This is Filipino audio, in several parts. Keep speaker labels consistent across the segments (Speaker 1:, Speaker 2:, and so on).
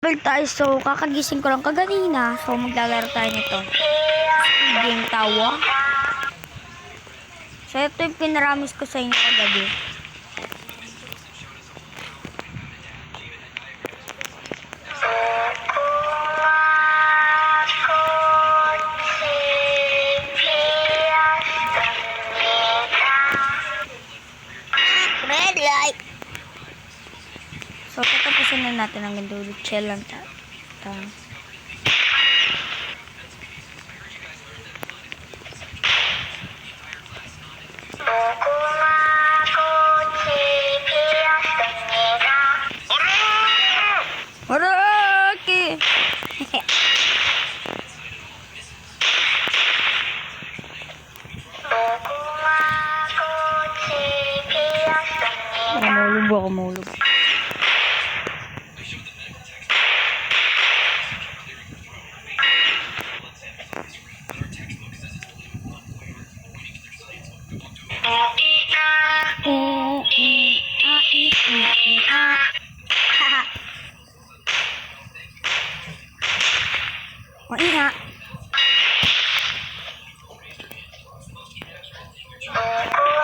Speaker 1: Well tayo, so kakagising ko lang kaganina. So maglalaro tayo nito. Game tawa. So ito yung pinaramis ko sa inyo kagabi. Red light. So tatapusin na natin ang ganito. Chill lang tayo. Oraki! Kumulog. O ina.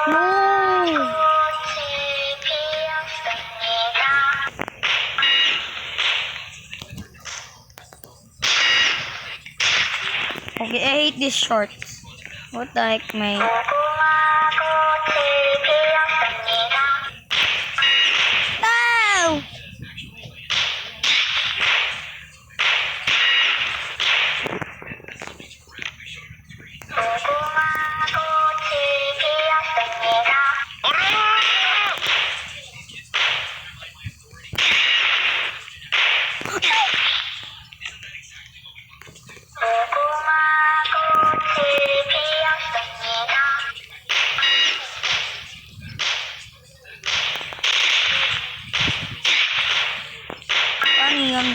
Speaker 1: No. Okay, I hate these shorts. What the heck, man? No! Paano yun?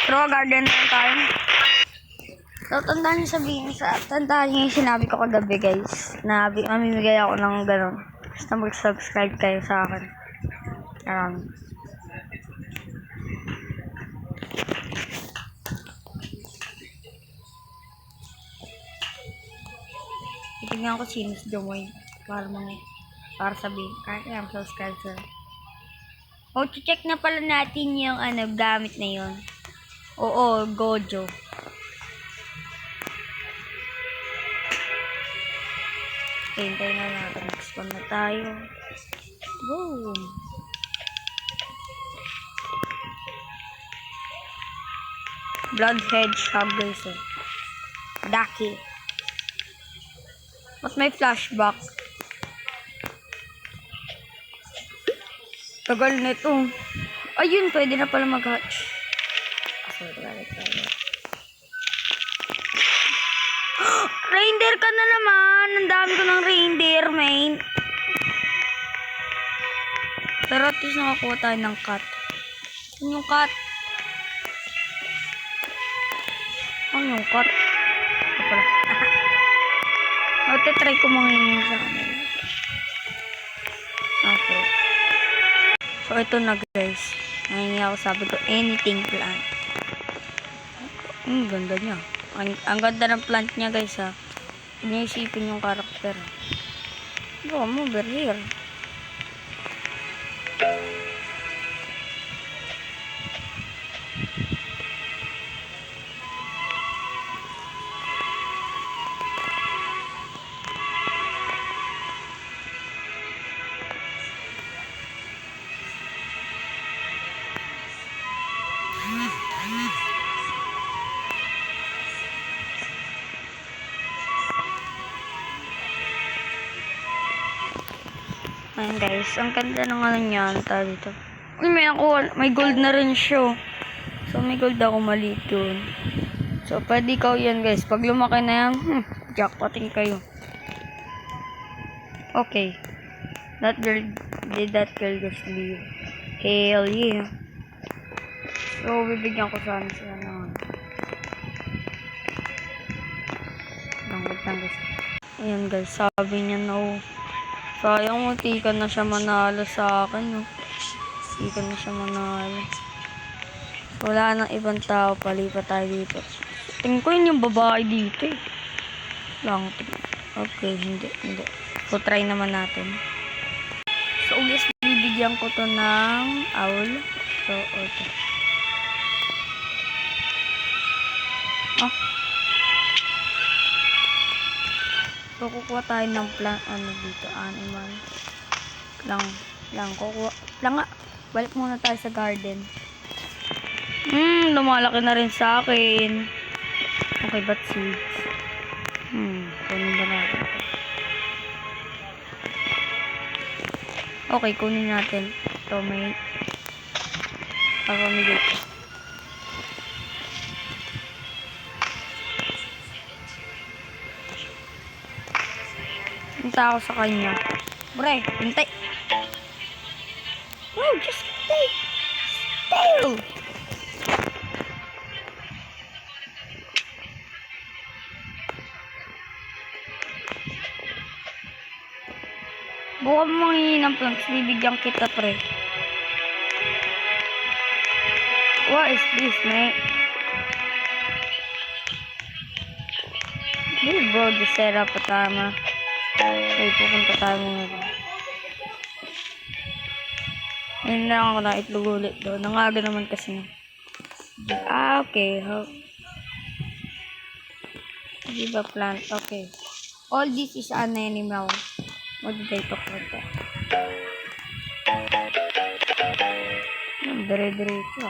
Speaker 1: Pero garden lang tayo. So, tandaan niyo yung sinabi ko kagabi, guys. Na mamimigay ako ng gano'n. Basta mag-subscribe kayo sa akin. Itignan ko sino si Jomoy. Para sabihin. Kaya I'm subscribe sir. O, check na pala natin yung gamit na yun. Oo, Gojo. Hintay na natin. Spawn na tayo. Boom! Bloodhead Shog guys. Daki. Ba't may flashback? Tagal na ito. Ayun, pwede na pala mag-hatch. Reindeer ka na naman. Ang dami ko ng reindeer, main. Pero at least nakakuha tayo ng cat. Ano yung cat? Ano yung cat? Ito pala. Try ko mangingin sa kanila. Okay. So, ito na guys. Nangingi ako, sabi ko, anything plant. Ganda niya. Ang ganda ng plant niya guys ha. Huwag niya isipin yung karakter. Go, move over here. Ayan guys, ang ganda ng ano niya, dito. Uy, may gold na rin siya. So may gold ako maliit dun. So pwede ikaw yan guys, pag lumaki na yan, jackpotin kayo. Okay. Did that girl just leave? Hell yeah. So bibigyan ko sana sila ng lang guys. Ayan guys, sabi niya no. Sayang, munti ka na siya manalo sa akin, no. Munti ka na siya manalo. Wala nang ibang tao, palipat tayo dito. Tingin ko yun yung babae dito eh. Lang. Okay, hindi. So, try naman natin. So, guys, bibigyan ko to ng owl. So, okay. Oh. So, kukuha tayo ng plant, dito, animal. Lang, kukuha. Lang nga. Balik muna tayo sa garden. Lumalaki na rin sa akin. Okay, but seeds. Kunin ba natin? Okay, kunin natin. Ito, may pamigay ko. Punta ako sa kanya. Bre, hintay. Wow, just stay. Stay. Buka mo manghingi ng plants, bibigyan kita, pre. What is this, mate? Hey, bro, the setup pa tama. Okay, pupunta tayo muna. Ngayon lang ako na itlog ulit doon. Nangaga naman kasi. Okay. Give a plant. Okay. All this is an animal. What did I talk about that? Dire-diretso.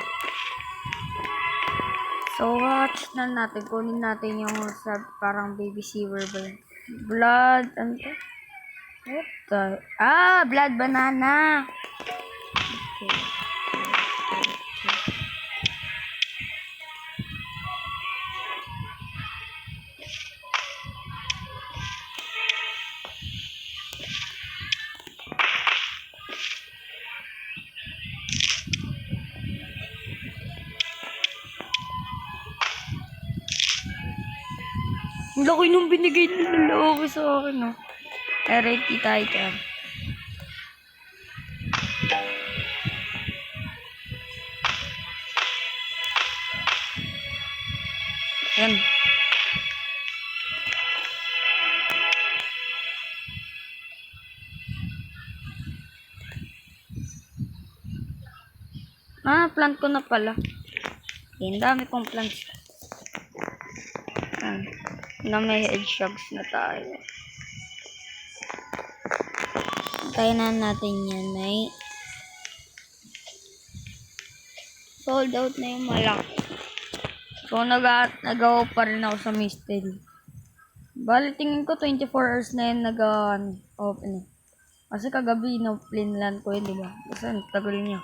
Speaker 1: So, watch na natin. Kunin natin yung parang baby sewer ba yun? Blood, ano to? What the? Blood banana. Okay. Ang laki nung binigay ng lalaki sa akin, no? Ready tayo dyan. Ayan. Plant ko na pala. Ang dami kong plants. Na may hedgehogs na tayo. Tayo na natin yan. May sold out na yung malaki. So, nagawa pa rin ako sa mystery. Bali, tingin ko 24 hours na yun nag-open. Kasi kagabi, plinlan ko yun, diba? Kasi tagal niya.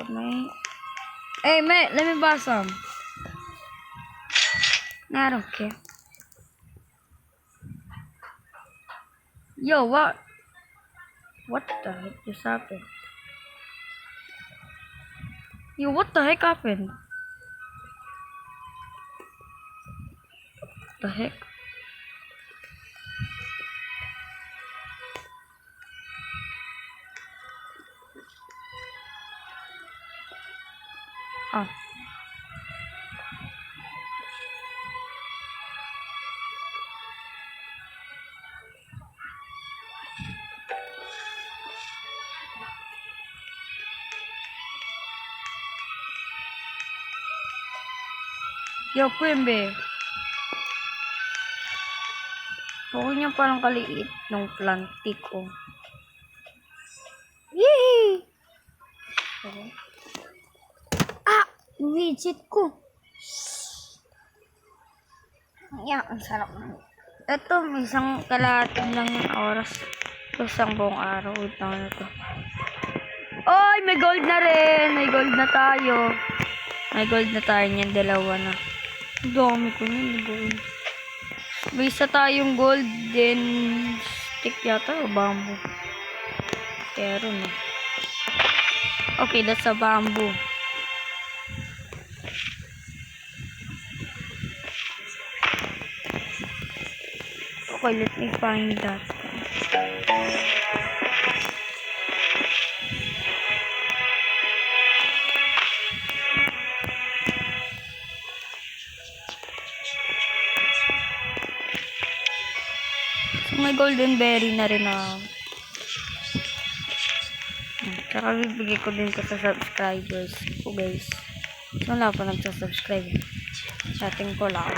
Speaker 1: May... Hey, mate, let me buy some. I don't care. Yo, what? What the heck just happened? Yo, what the heck happened? What the heck? Yo, Quimby. Huwag niya parang kaliit ng plantik ko. Yee! Okay. Widget ko. Yan, ang sarap na. Ito, may isang kalahati lang yung oras. Isang buong araw. Wait lang na ito. Oy, may gold na rin. May gold na tayo. May gold na tayo niyan. Dalawa na. Ang dami ko niyan. Gold. May isa tayong golden stick yata o bamboo. Pero no. Okay, that's a bamboo. Okay, let me find that. So, may golden berry na rin ako. Tsaka bibigay ko din ko sa subscribers ko, guys. So, wala pa nagsasubscribe. Chatting ko lang.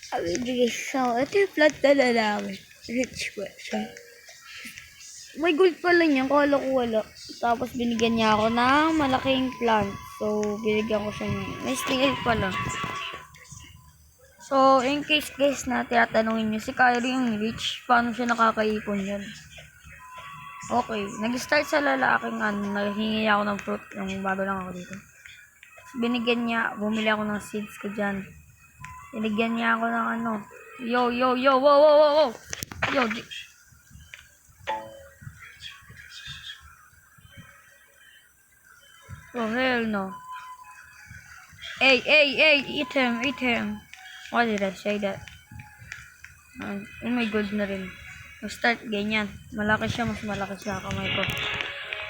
Speaker 1: Bibigay sa ito yung plant na namin. Rich person. May gold pala niya. Kala ko wala. Tapos binigyan niya ako ng malaking plant. So, binigyan ko siya niya. May snail pala. So, in case guys na tinatanungin niyo, si Kyrie yung rich. Paano siya nakakaipon yun? Okay. Nag-start sa lalaking naghingi ako ng fruit. Yung bago lang ako dito. Binigyan niya. Bumili ako ng seeds ko dyan. Binigyan niya ako ng Yo, yo, yo. Wow, wow, wow, wow. Yo, oh, hell no. Hey, hey, hey. Eat him, eat him. Why did I say that? Oh my god na rin. Start ganyan. Malaki siya, mas malaki siya kamay ko.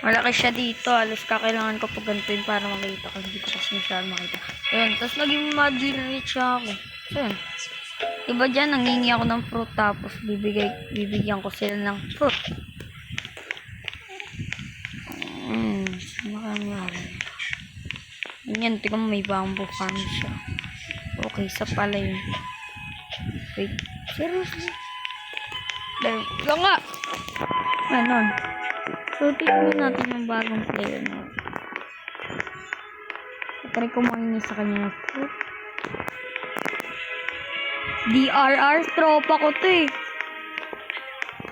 Speaker 1: Malaki siya dito. Alos kakailangan ko pag ganituin para makita. Kasi hindi ko kasi masyadong makita. Ayun. Tapos naging madly rich ako. So yun. Diba dyan, nangingi ako ng fruit. Tapos bibigyan ko sila ng fruit. Makangyari. Ganyan. Tingnan mo may bamboo fan siya. Okay, sa pala yun. Wait. Seriously? Dahil, nga! Ganon. So, tingnan natin yung bagong player na. Try ko makinig sa kanya ng fruit. DRR, tropa ko to eh.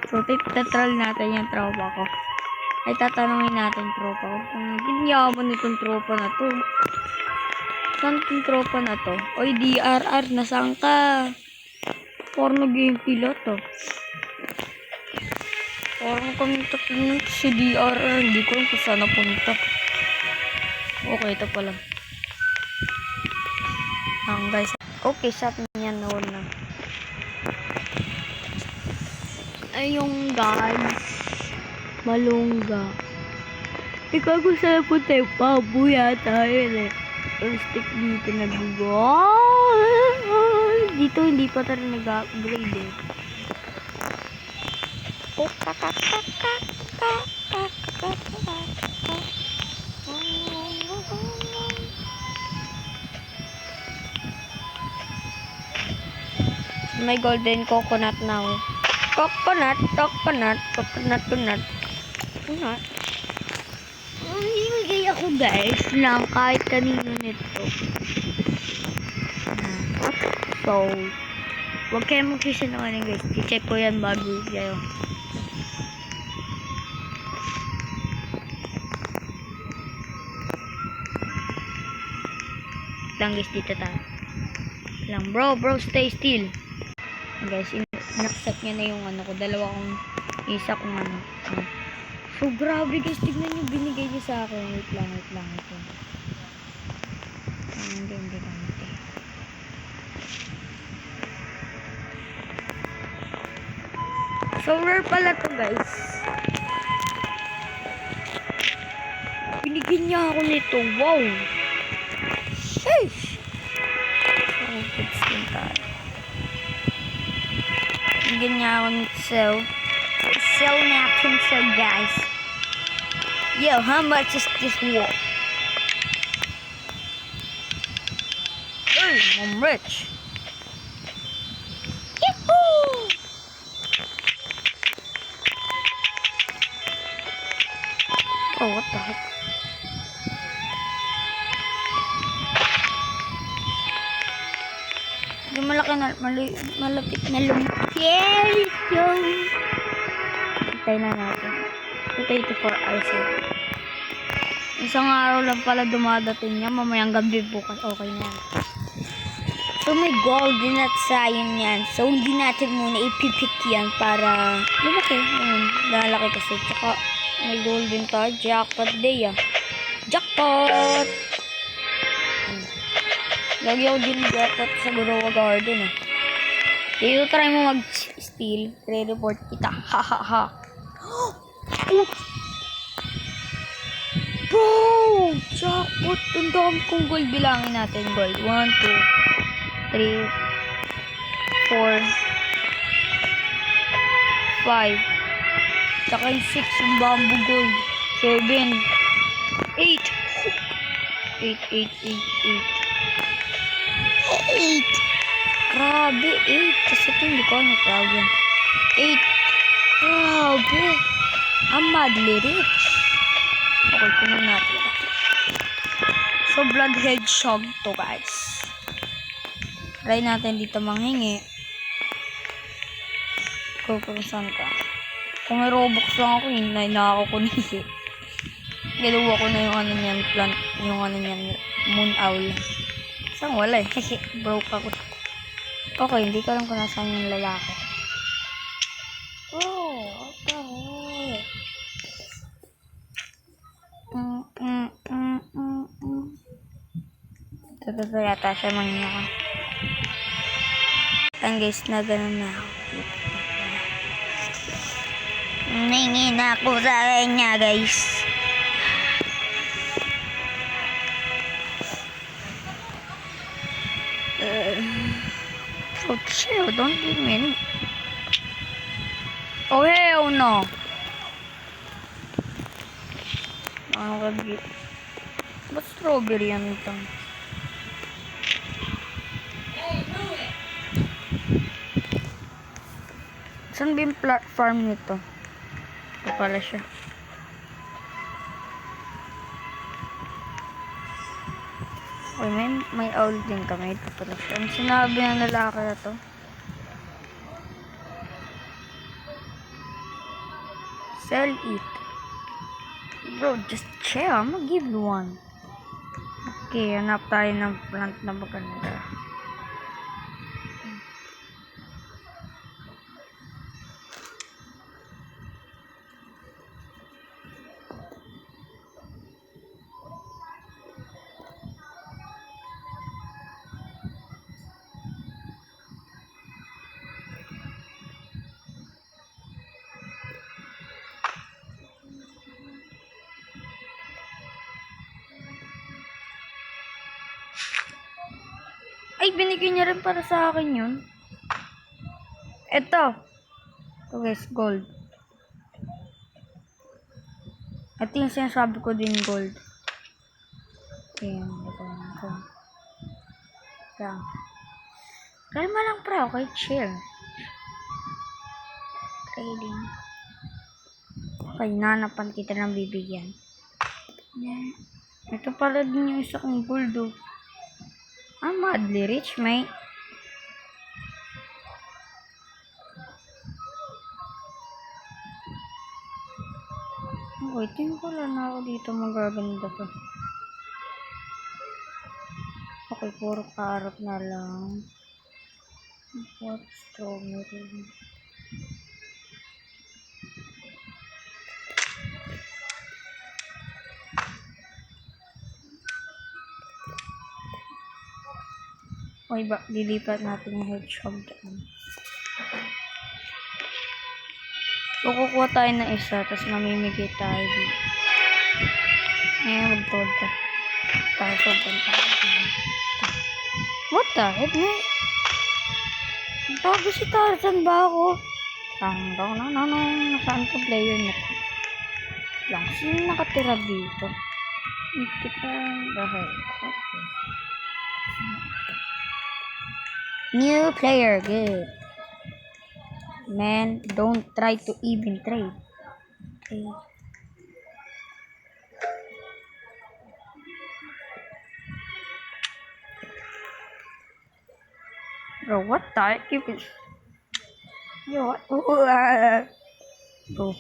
Speaker 1: So, tatral natin yung tropa ko. Ay, tatanungin natin tropa ko. Ginyaman itong tropa na to. Saan itong tropa na to? Oy, DRR, nasaan ka? Porno game pila to. Parang kami tatlong si DRR. Hindi ko kung saan napunta. Okay, ito pala. Guys. Okay, sa atin yan na wala. Ayun guys. Malungga. Ikaw kung saan napunta yung baboy yata yun eh. Yung stick dito nag-go. Dito hindi pa tayo nag-upgrade eh. May golden coconut now. Coconut. Himigay ako guys lang kahit kanino nito. So, huwag kayo magsisinungaling guys. I-check ko yan bago kayo. Lang guys, dito tayo. Lang bro, stay still. Guys, inaccept niya na yung ko. Dalawa kong isa kong So, grabe guys. Tignan nyo, binigay niya sa akin. Wait lang. Hindi gamit eh. So, rare pala to guys. Binigyan niya ako nito. Wow! Sheesh! So, good skin tayo. Binigyan niya ako nito. So natin so guys. Yo, how much is this wall? Hey, I'm rich. Yahoo! Oh, what the heck? Yung malapit na lumikit. Hintay na natin. 24 hours. Isang araw lang pala dumadating niya. Mamayang gabi bukas. Okay na yan. So may golden at sayang yan. So hindi natin muna ipipick yan para lumaki. Lalaki kasi. Tsaka may golden tayo. Jackpot day Jackpot! Lagi ako din jackpot sa Gorowa Garden Dito try mo mag-steal. Re-report kita. Ha ha ha. Bro! Jackpot! Ang dami kong gold. Bilangin natin gold. 1, 2, 3, 4, 5. Tsaka yung 6 yung bamboo gold. 7, 8. 8, 8, 8, 8. 8. Grabe, 8. Kasi ito hindi ko ano grabe. 8. Grabe. I'm madly rich. Okay, kunin natin. So, blood hedgehog to, guys. Try natin dito manghingi. Kung saan ka. Kung may Robux lang ako, hindi na ako kunisi. Ginawa ko na yung ano niyan, plant, yung ano niyan, moon owl. Saan wala eh. Broke ako. Okay, hindi ko alam kung nasaan yung lalaki. Oh, what the hell? Ito yata siya mangina ko. Ayan guys, na ganun na ako. Ningin ako sa kanya guys. So chill, don't give me any. Oh hell no. Ano ka bit? Ba't strawberry yan ito? Saan ba yung platform nito? Ito pala siya. Okay, may owl din kami. Ito pala siya. Ang sinabi ng lalaki na to. Sell it. Bro, just chill. I'm gonna give you one. Okay, hanap tayo ng plant na maganda. Ay, binigyan niya rin para sa akin yun. Ito. Ito guys, gold. Ito yung sinasabi ko din gold. Ayan, ito. Yan. Kalma lang pre, okay? Chill. Trading. Okay, nanapan kita ng bibigyan. Yan. Ito pala din yung isa kong gold oh. I'm madly rich, mate. Okay, tingin ko lang ako dito magaganda pa. Okay, puro carrot na lang. What strawberry? Okay, lilipat natin yung hedgehog dyan. So, kukuha tayo ng isa, tapos mamimigay tayo dito. Ngayon, magtolta. Pasok tayo. What the heck, man? Bago si Tarzan ba ako? Nasaan to player na to? Lang, sino nakatira dito? Hindi pa dahil. Okay. New player, good. Man, don't try to even trade. Okay. Bro, what the heck is... Yo, what? Bro.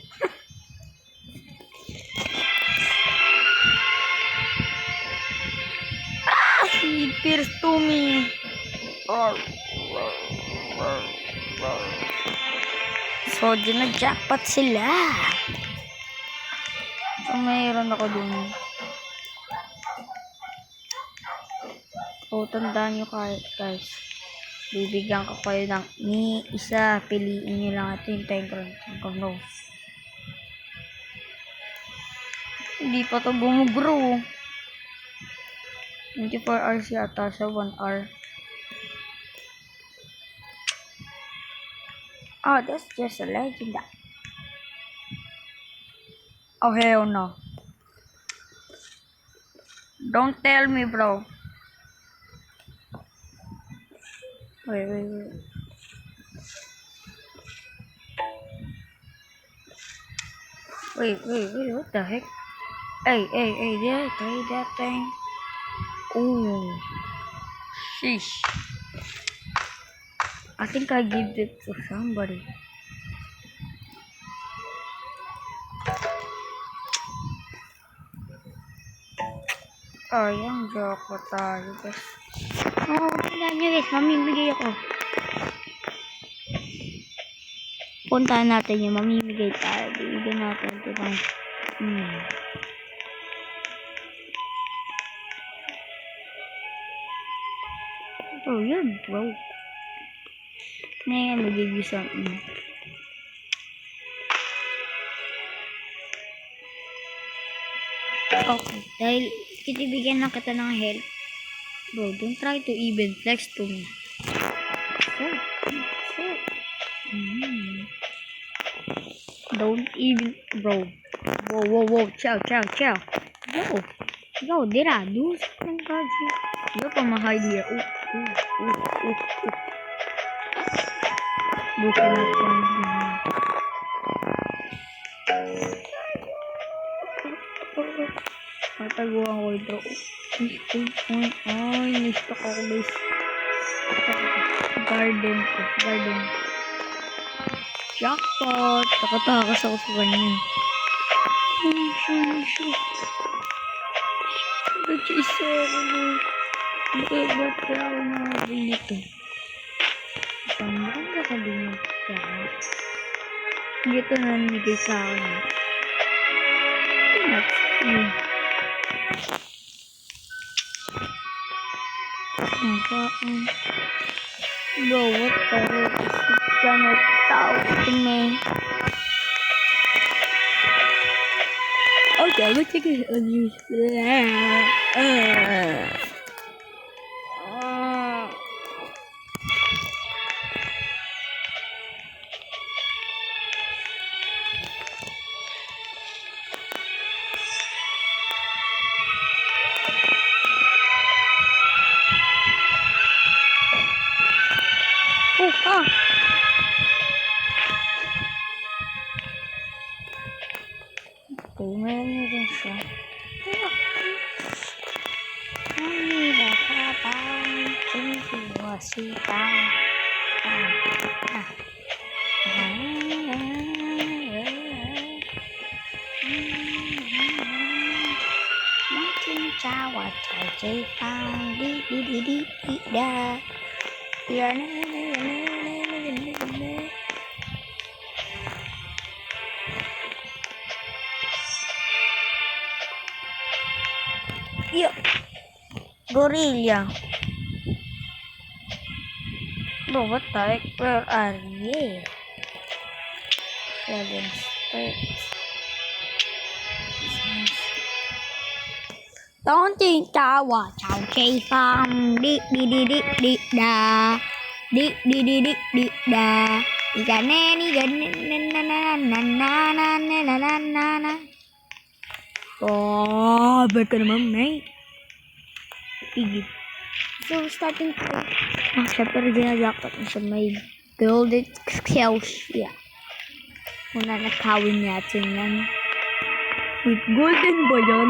Speaker 1: He appears to me. So, jackpot sila. So, mayroon ako dun. So, tandaan nyo guys. Bibigyan ko kayo ng ni isa. Piliin nyo lang ito. Hintayin ko no. Hindi pa to gumugrow. 24 hours yata sa 1 hour. Oh, that's just a legend. Oh, hell no. Don't tell me, bro. Wait. Wait, what the heck? Hey, did I play that thing? Ooh. Sheesh. I think I gave it to somebody. Oh, yung joke ko tayo, guys. Oh, tingnan nyo guys, mamimigay ako. Puntahan natin yung mamimigay tayo. Bibigyan natin ito ng Oh, yan, bro. Ngayon, mag-give you something. Okay, dahil kitibigyan na kita ng help. Bro, don't try to even flex to me. Don't even, bro. Whoa. Ciao. Yo, did I do something, guys? You're from a hide here. Ooh. You cannot find me. Mataguan ko ito. Ay, nistok ako, guys. Garden. Jackpot! Nakatakas ako sa kanya. Shoot. Nag-chase ako, guys. Ba't kaya ako nakabing ito? Parang nakabing ito. Hindi ito nanigay sa akin. Bro, what the heck is this gonna talk to me? Okay, let's take it on you. Okay, meron din siya. Ay, nakapang siniwasitang. Martin Chawa Chai Pang di da. Yo, gorilla. Bro, what the heck? Where are you? 7 steps. Don't think Chawa Chai Pang di da. Di da. Oh, back ka naman, mate. Pigit. So, starting to... syempre, ginajakot na siya may golden skills siya. Muna nakawin natin yan. Wait, golden ba yan?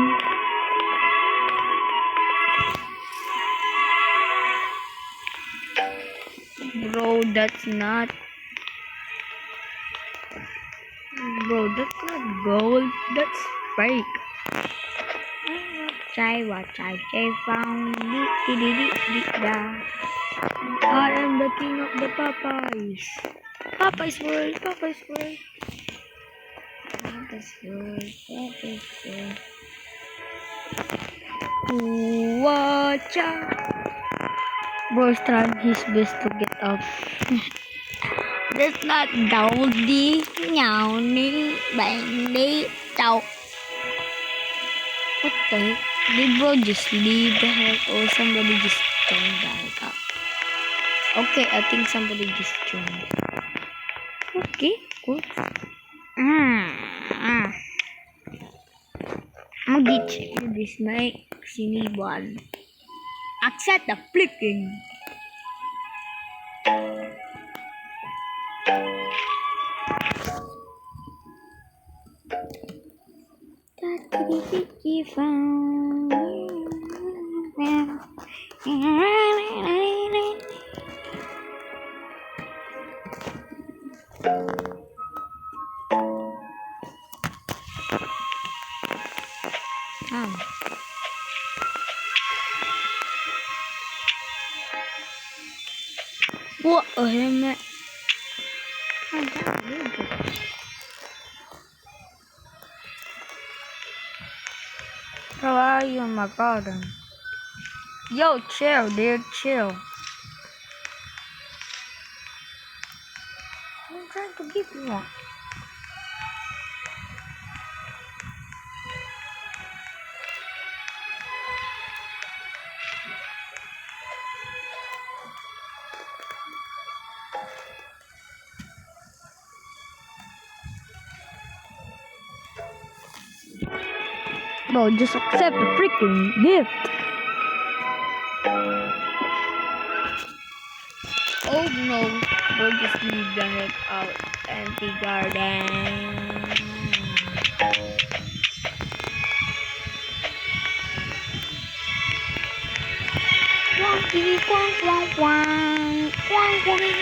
Speaker 1: Bro, that's not gold. That's fake. Chai found di da. I am the king of the Popeyes. Popeyes world. Watch out. Bro is trying his best to get of that's not Dowdy Nyowny Bandy Chow. What the heck? Did bro just leave the heck or somebody just joined back up? Okay, I think somebody just joined. Okay, good. Mag-check this may siniban. Accept the flicking. What a helmet. How are you in my garden? Yo, chill, dude, chill. I'm trying to give you one. Bro, just accept the freaking gift. Oh no, bro, just leave the heck out. Empty garden. Wonky, quang, quang, quang, quang, quang.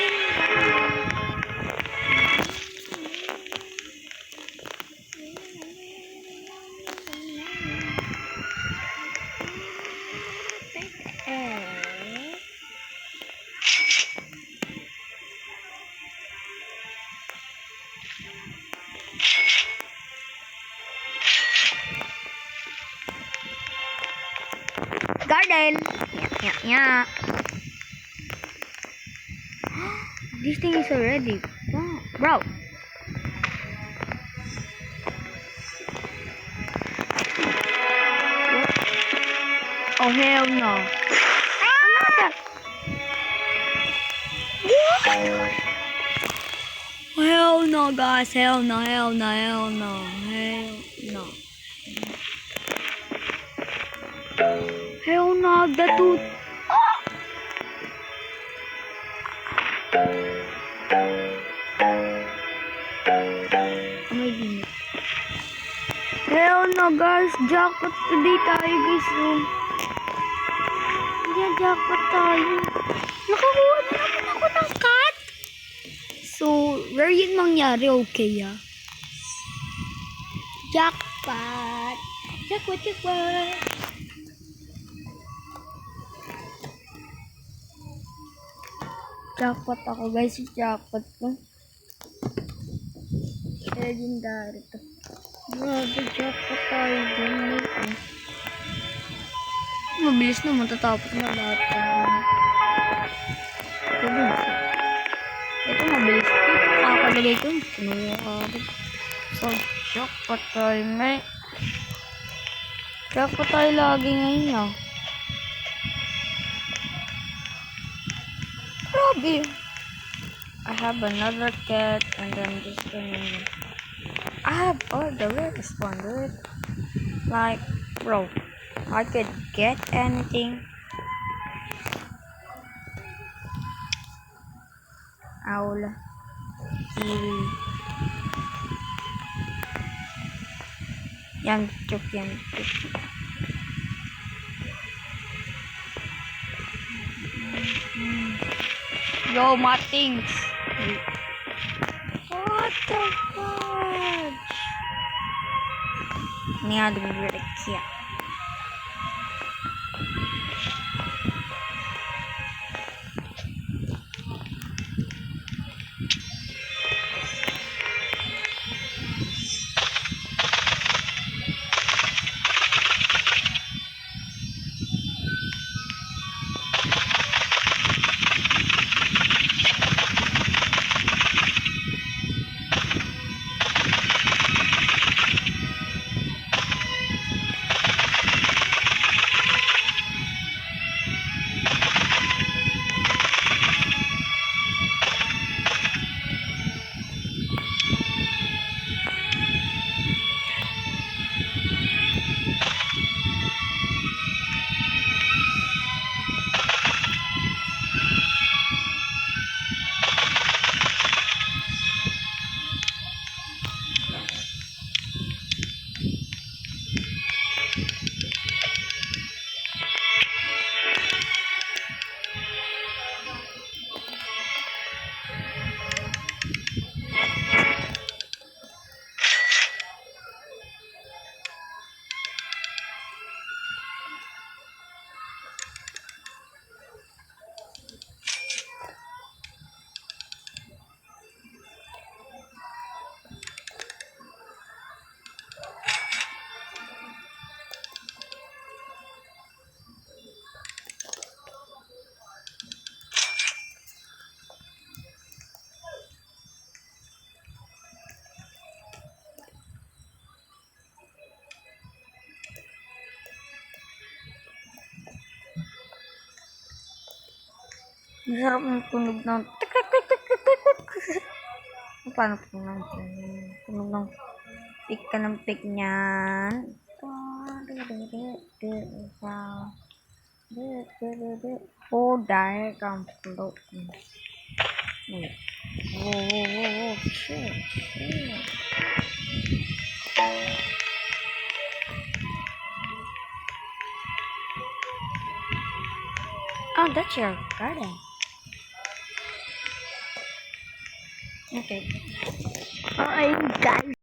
Speaker 1: Garden. Yeah. This thing is already. Wow, bro. Oh hell no. Another. What? Hell no, guys. Hell no. Hell no. Hell no. Hell no. Hell no. The tooth. Hell no, guys. Jackpot today tayo, guys. Yeah, jackpot tayo. Nakakuha na naman ako ng cat. So, rare yun mangyari, okay, ah. Jackpot. Jackpot, jackpot. Jackpot ako, guys. Jackpot ko. Legendary to. Grabe, jackpot tayo dyan. Mabilis na matatapos na lahat. Ito mabilis. Kakalagay ko. So, jackpot tayo, may. Jackpot tayo lagi ngayon, ah. Grabe. I have another cat and then this thing. I have all the weirdest one, dude. Like, bro, I could get anything. Owl. Kiwi. Yang cuk. Yo, my things. What the fudge? Ini ada berbeda kia. Masarap ng tunog ng paano po ng tunog ng pick ka ng pick niyan. Oh, dahil kang float. Oh, shit. Oh, that's your garden. Okay. Okay, guys.